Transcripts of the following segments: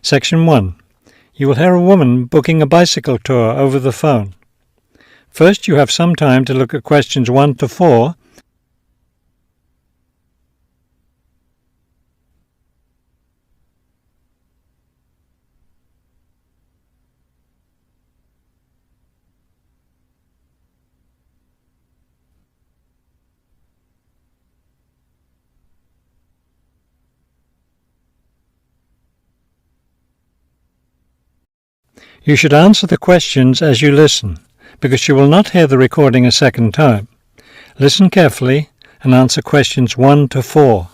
Section 1. You will hear a woman booking a bicycle tour over the phone. First, you have some time to look at questions 1 to 4. You should answer the questions as you listen, because you will not hear the recording a second time. Listen carefully and answer questions 1 to 4.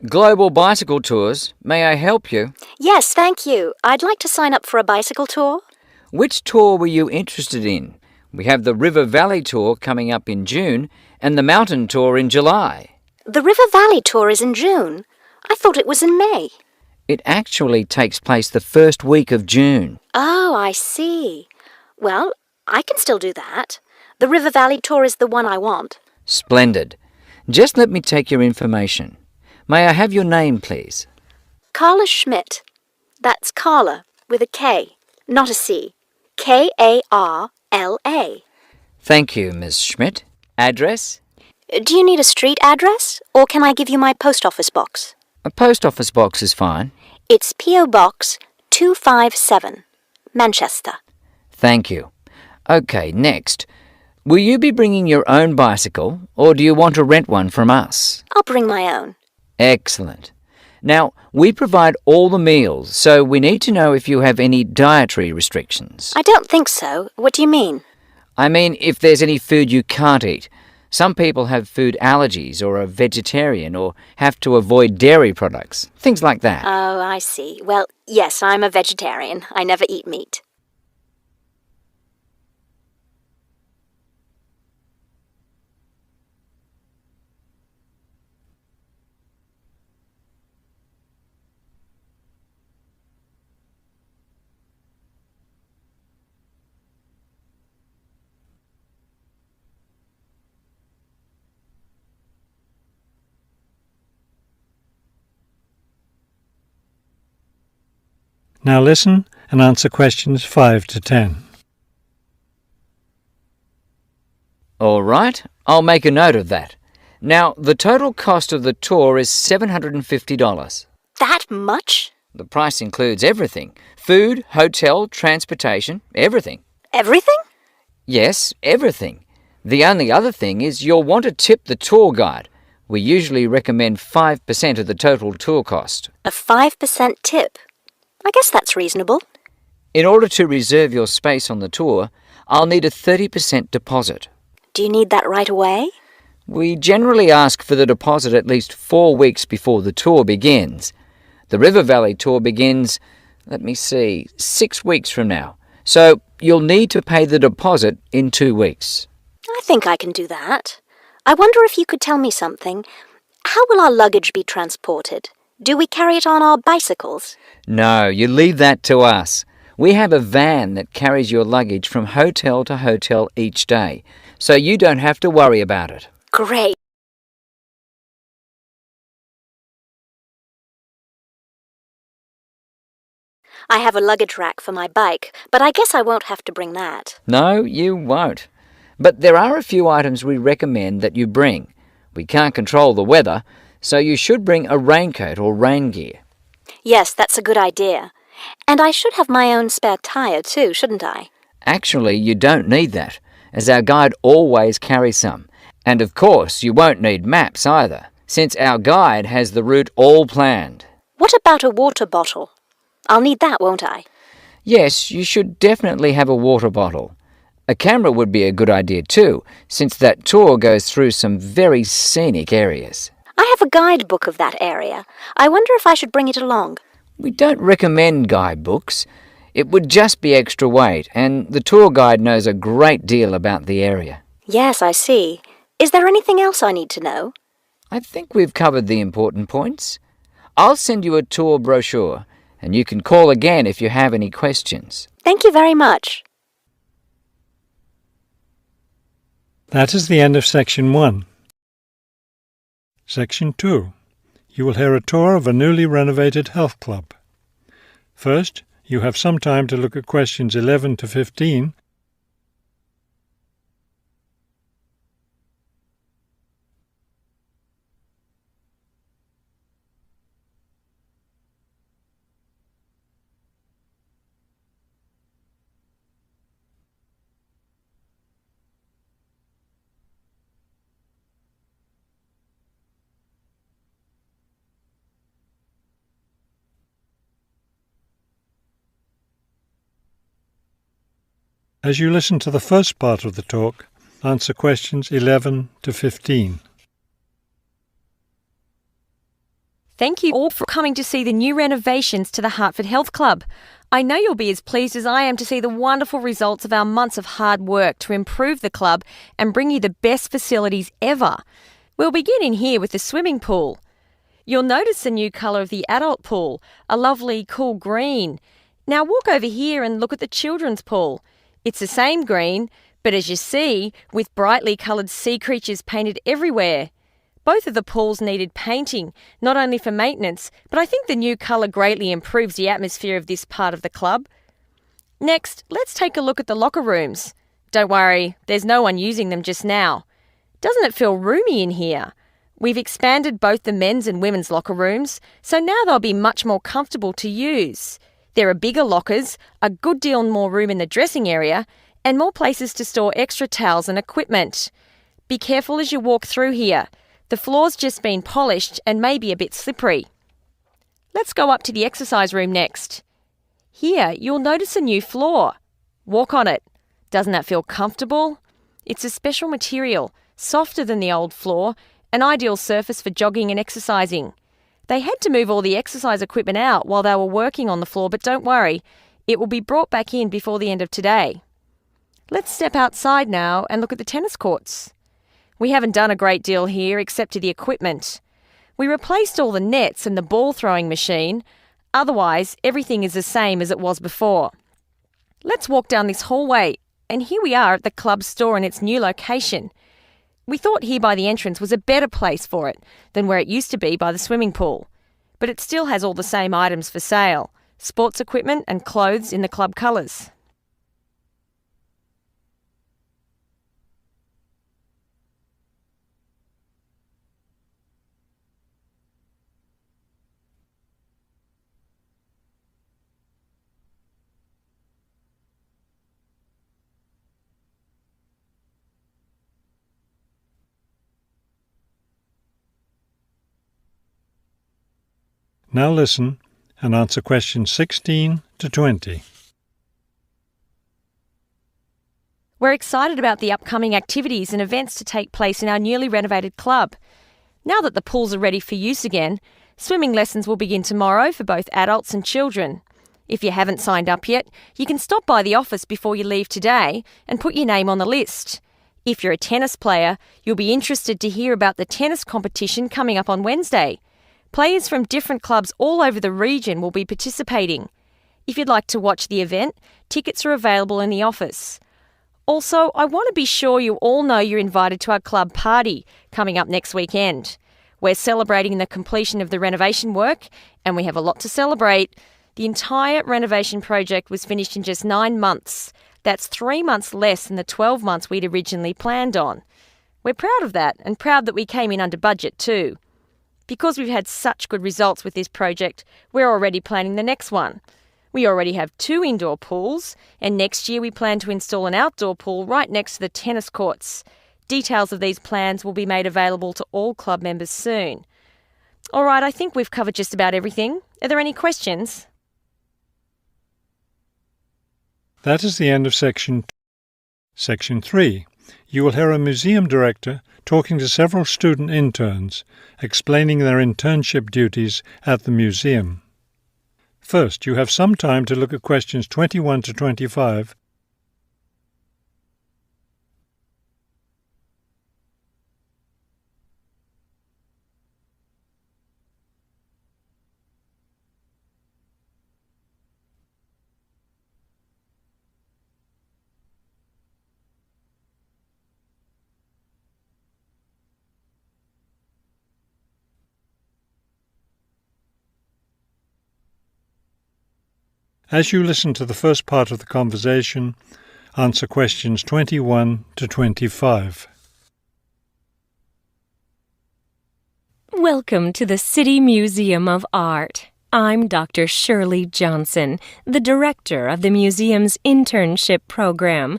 Global Bicycle Tours. May I help you? Yes, thank you. I'd like to sign up for a bicycle tour. Which tour were you interested in? We have the River Valley Tour coming up in June and the Mountain Tour in July. The River Valley tour is in June. I thought it was in May. It actually takes place the first week of June. Oh, I see. Well, I can still do that. The River Valley tour is the one I want. Splendid. Just let me take your information. May I have your name, please? Carla Schmidt. That's Carla with a K, not a C. K-A-R-L-A. Thank you, Miss Schmidt. Address? Do you need a street address, or can I give you my post office box? A post office box is fine. It's P.O. Box 257, Manchester. Thank you. Okay, next. Will you be bringing your own bicycle, or do you want to rent one from us? I'll bring my own. Excellent. Now, we provide all the meals, so we need to know if you have any dietary restrictions. I don't think so. What do you mean? I mean, if there's any food you can't eat. Some people have food allergies or are vegetarian or have to avoid dairy products, things like that. Oh, I see. Well, yes, I'm a vegetarian. I never eat meat. Now listen and answer questions 5 to 10. All right, I'll make a note of that. Now, the total cost of the tour is $750. That much? The price includes everything. Food, hotel, transportation, everything. Everything? Yes, everything. The only other thing is you'll want to tip the tour guide. We usually recommend 5% of the total tour cost. A 5% tip. I guess that's reasonable. In order to reserve your space on the tour, I'll need a 30% deposit. Do you need that right away? We generally ask for the deposit at least 4 weeks before the tour begins. The River Valley tour begins, 6 weeks from now. So you'll need to pay the deposit in 2 weeks. I think I can do that. I wonder if you could tell me something. How will our luggage be transported? Do we carry it on our bicycles? No, you leave that to us. We have a van that carries your luggage from hotel to hotel each day, so you don't have to worry about it. Great. I have a luggage rack for my bike, but I guess I won't have to bring that. No, you won't. But there are a few items we recommend that you bring. We can't control the weather, so you should bring a raincoat or rain gear. Yes, that's a good idea. And I should have my own spare tire too, shouldn't I? Actually, you don't need that, as our guide always carries some. And of course, you won't need maps either, since our guide has the route all planned. What about a water bottle? I'll need that, won't I? Yes, you should definitely have a water bottle. A camera would be a good idea too, since that tour goes through some very scenic areas. I have a guidebook of that area. I wonder if I should bring it along. We don't recommend guidebooks. It would just be extra weight, and the tour guide knows a great deal about the area. Yes, I see. Is there anything else I need to know? I think we've covered the important points. I'll send you a tour brochure, and you can call again if you have any questions. Thank you very much. That is the end of Section 1. Section 2. you will hear a tour of a newly renovated health club. First, you have some time to look at questions 11 to 15. As you listen to the first part of the talk, answer questions 11 to 15. Thank you all for coming to see the new renovations to the Hartford Health Club. I know you'll be as pleased as I am to see the wonderful results of our months of hard work to improve the club and bring you the best facilities ever. We'll begin in here with the swimming pool. You'll notice the new colour of the adult pool, a lovely cool green. Now walk over here and look at the children's pool. It's the same green, but as you see, with brightly coloured sea creatures painted everywhere. Both of the pools needed painting, not only for maintenance, but I think the new colour greatly improves the atmosphere of this part of the club. Next, let's take a look at the locker rooms. Don't worry, there's no one using them just now. Doesn't it feel roomy in here? We've expanded both the men's and women's locker rooms, so now they'll be much more comfortable to use. There are bigger lockers, a good deal more room in the dressing area, and more places to store extra towels and equipment. Be careful as you walk through here. The floor's just been polished and may be a bit slippery. Let's go up to the exercise room next. Here, you'll notice a new floor. Walk on it. Doesn't that feel comfortable? It's a special material, softer than the old floor, an ideal surface for jogging and exercising. They had to move all the exercise equipment out while they were working on the floor, but don't worry, it will be brought back in before the end of today. Let's step outside now and look at the tennis courts. We haven't done a great deal here except to the equipment. We replaced all the nets and the ball throwing machine. Otherwise, everything is the same as it was before. Let's walk down this hallway, and here we are at the club store in its new location. We thought here by the entrance was a better place for it than where it used to be by the swimming pool. But it still has all the same items for sale, sports equipment and clothes in the club colours. Now listen and answer questions 16 to 20. We're excited about the upcoming activities and events to take place in our newly renovated club. Now that the pools are ready for use again, swimming lessons will begin tomorrow for both adults and children. If you haven't signed up yet, you can stop by the office before you leave today and put your name on the list. If you're a tennis player, you'll be interested to hear about the tennis competition coming up on Wednesday. Players from different clubs all over the region will be participating. If you'd like to watch the event, tickets are available in the office. Also, I want to be sure you all know you're invited to our club party coming up next weekend. We're celebrating the completion of the renovation work, and we have a lot to celebrate. The entire renovation project was finished in just 9 months. That's 3 months less than the 12 months we'd originally planned on. We're proud of that, and proud that we came in under budget too. Because we've had such good results with this project, we're already planning the next one. We already have 2 indoor pools, and next year we plan to install an outdoor pool right next to the tennis courts. Details of these plans will be made available to all club members soon. All right, I think we've covered just about everything. Are there any questions? That is the end of Section 2. Section 3. You will hear a museum director talking to several student interns, explaining their internship duties at the museum. First, you have some time to look at questions 21 to 25. As you listen to the first part of the conversation, answer questions 21 to 25. Welcome to the City Museum of Art. I'm Dr. Shirley Johnson, the director of the museum's internship program.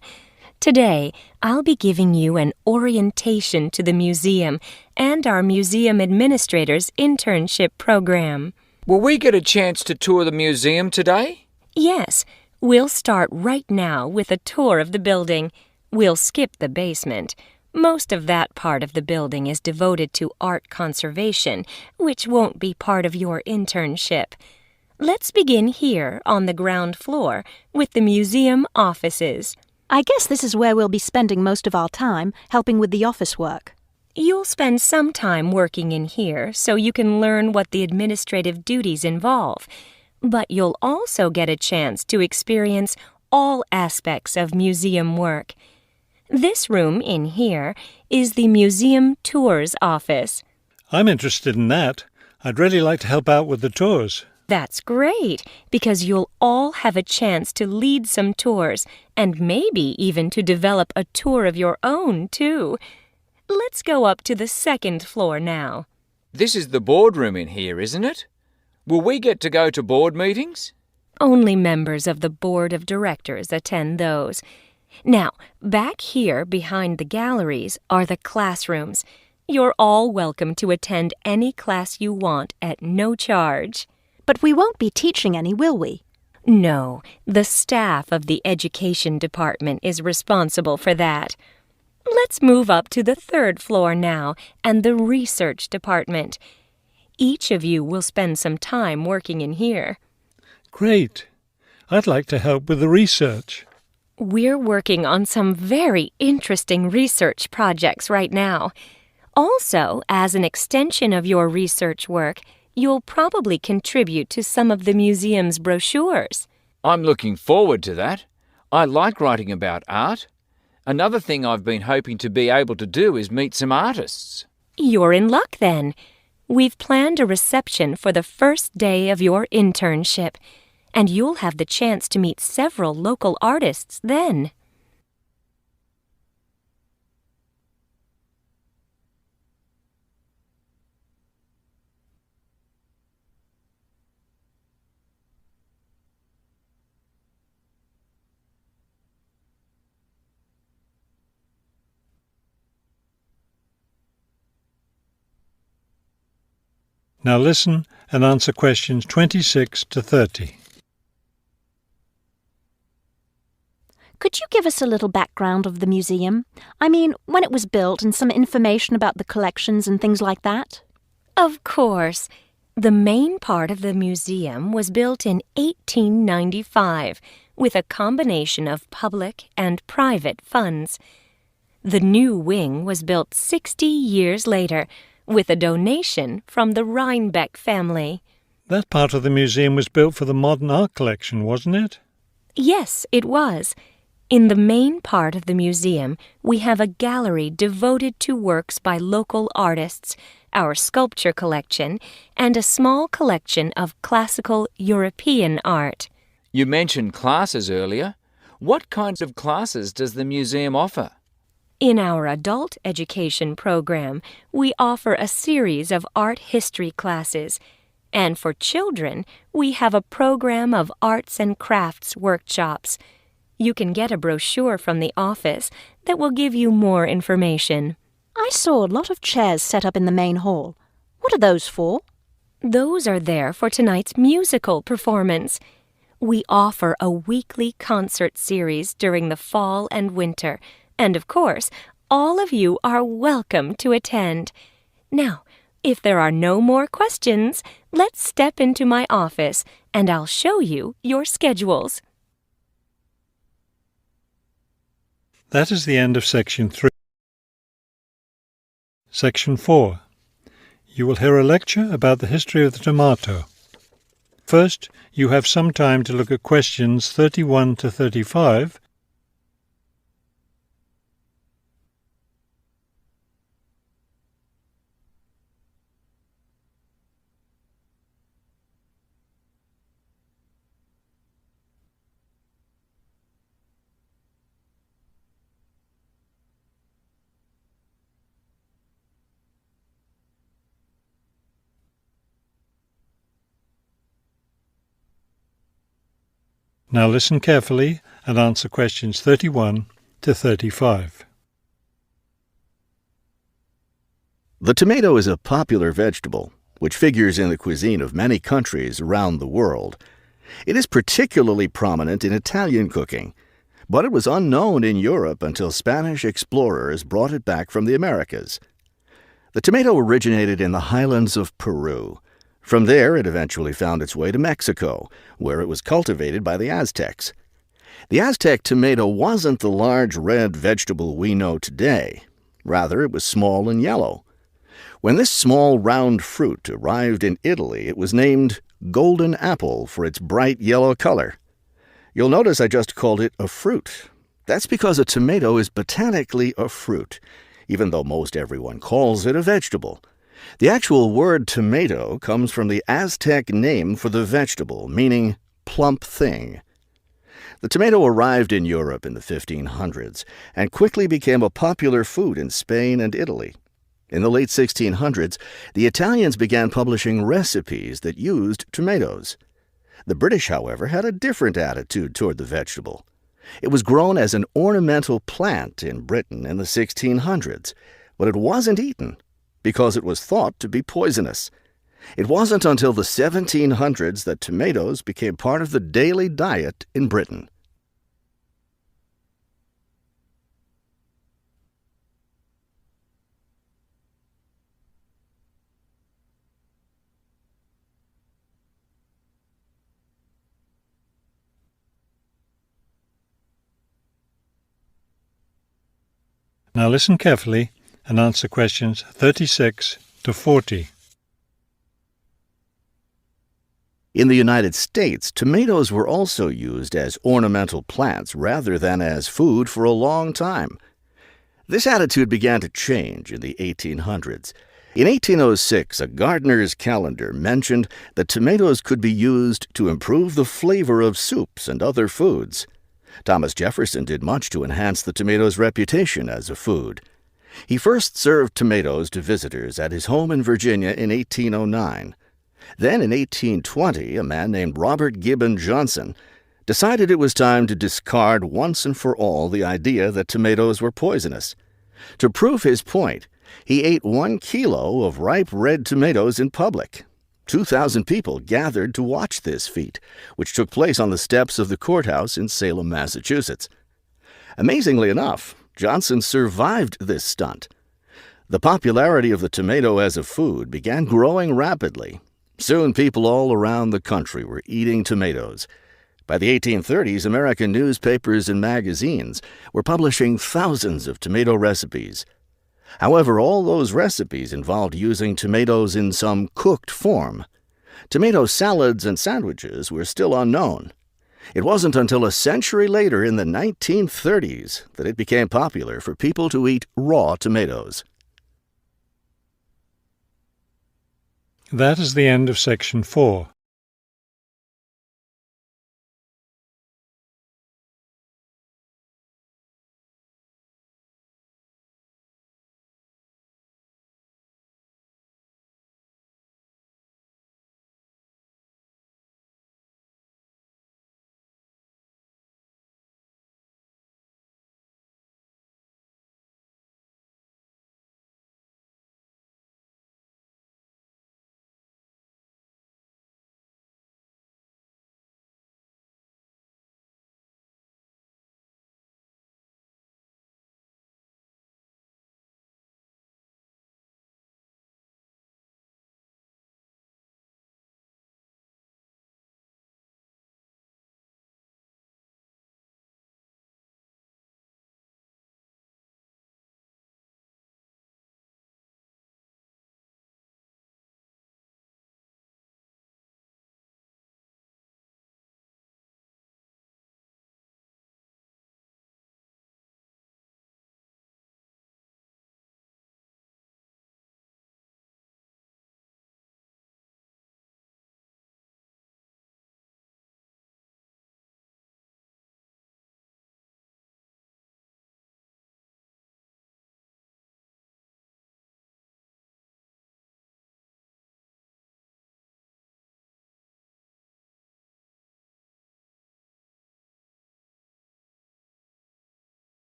Today, I'll be giving you an orientation to the museum and our museum administrator's internship program. Will we get a chance to tour the museum today? Yes, we'll start right now with a tour of the building. We'll skip the basement. Most of that part of the building is devoted to art conservation, which won't be part of your internship. Let's begin here on the ground floor with the museum offices. I guess this is where we'll be spending most of our time, helping with the office work. You'll spend some time working in here so you can learn what the administrative duties involve, but you'll also get a chance to experience all aspects of museum work. This room in here is the Museum Tours office. I'm interested in that. I'd really like to help out with the tours. That's great, because you'll all have a chance to lead some tours and maybe even to develop a tour of your own, too. Let's go up to the second floor now. This is the boardroom in here, isn't it? Will we get to go to board meetings? Only members of the board of directors attend those. Now, back here behind the galleries are the classrooms. You're all welcome to attend any class you want at no charge. But we won't be teaching any, will we? No, the staff of the education department is responsible for that. Let's move up to the third floor now and the research department. Each of you will spend some time working in here. Great. I'd like to help with the research. We're working on some very interesting research projects right now. Also, as an extension of your research work, you'll probably contribute to some of the museum's brochures. I'm looking forward to that. I like writing about art. Another thing I've been hoping to be able to do is meet some artists. You're in luck then. We've planned a reception for the first day of your internship, and you'll have the chance to meet several local artists then. Now listen and answer questions 26 to 30. Could you give us a little background of the museum? I mean, when it was built and some information about the collections and things like that? Of course. The main part of the museum was built in 1895 with a combination of public and private funds. The new wing was built 60 years later with a donation from the Rhinebeck family. That part of the museum was built for the modern art collection, wasn't it? Yes, it was. In the main part of the museum, we have a gallery devoted to works by local artists, our sculpture collection, and a small collection of classical European art. You mentioned classes earlier. What kinds of classes does the museum offer? In our adult education program, we offer a series of art history classes, and for children, we have a program of arts and crafts workshops. You can get a brochure from the office that will give you more information. I saw a lot of chairs set up in the main hall. What are those for? Those are there for tonight's musical performance. We offer a weekly concert series during the fall and winter, and of course, all of you are welcome to attend. Now, if there are no more questions, let's step into my office and I'll show you your schedules. That is the end of Section 3. Section 4. You will hear a lecture about the history of the tomato. First, you have some time to look at questions 31 to 35. Now listen carefully and answer questions 31 to 35. The tomato is a popular vegetable, which figures in the cuisine of many countries around the world. It is particularly prominent in Italian cooking, but it was unknown in Europe until Spanish explorers brought it back from the Americas. The tomato originated in the highlands of Peru. From there, it eventually found its way to Mexico, where it was cultivated by the Aztecs. The Aztec tomato wasn't the large red vegetable we know today. Rather, it was small and yellow. When this small round fruit arrived in Italy, it was named golden apple for its bright yellow color. You'll notice I just called it a fruit. That's because a tomato is botanically a fruit, even though most everyone calls it a vegetable. The actual word tomato comes from the Aztec name for the vegetable, meaning plump thing. The tomato arrived in Europe in the 1500s and quickly became a popular food in Spain and Italy. In the late 1600s, the Italians began publishing recipes that used tomatoes. The British, however, had a different attitude toward the vegetable. It was grown as an ornamental plant in Britain in the 1600s, but it wasn't eaten because it was thought to be poisonous. It wasn't until the 1700s that tomatoes became part of the daily diet in Britain. Now listen carefully and answer questions 36 to 40. In the United States, tomatoes were also used as ornamental plants rather than as food for a long time. This attitude began to change in the 1800s. In 1806, a gardener's calendar mentioned that tomatoes could be used to improve the flavor of soups and other foods. Thomas Jefferson did much to enhance the tomato's reputation as a food. He first served tomatoes to visitors at his home in Virginia in 1809. Then in 1820, a man named Robert Gibbon Johnson decided it was time to discard once and for all the idea that tomatoes were poisonous. To prove his point, he ate 1 kilo of ripe red tomatoes in public. 2,000 people gathered to watch this feat, which took place on the steps of the courthouse in Salem, Massachusetts. Amazingly enough, Johnson survived this stunt. The popularity of the tomato as a food began growing rapidly. Soon people all around the country were eating tomatoes. By the 1830s, American newspapers and magazines were publishing thousands of tomato recipes. However, all those recipes involved using tomatoes in some cooked form. Tomato salads and sandwiches were still unknown. It wasn't until a century later in the 1930s that it became popular for people to eat raw tomatoes. That is the end of section 4.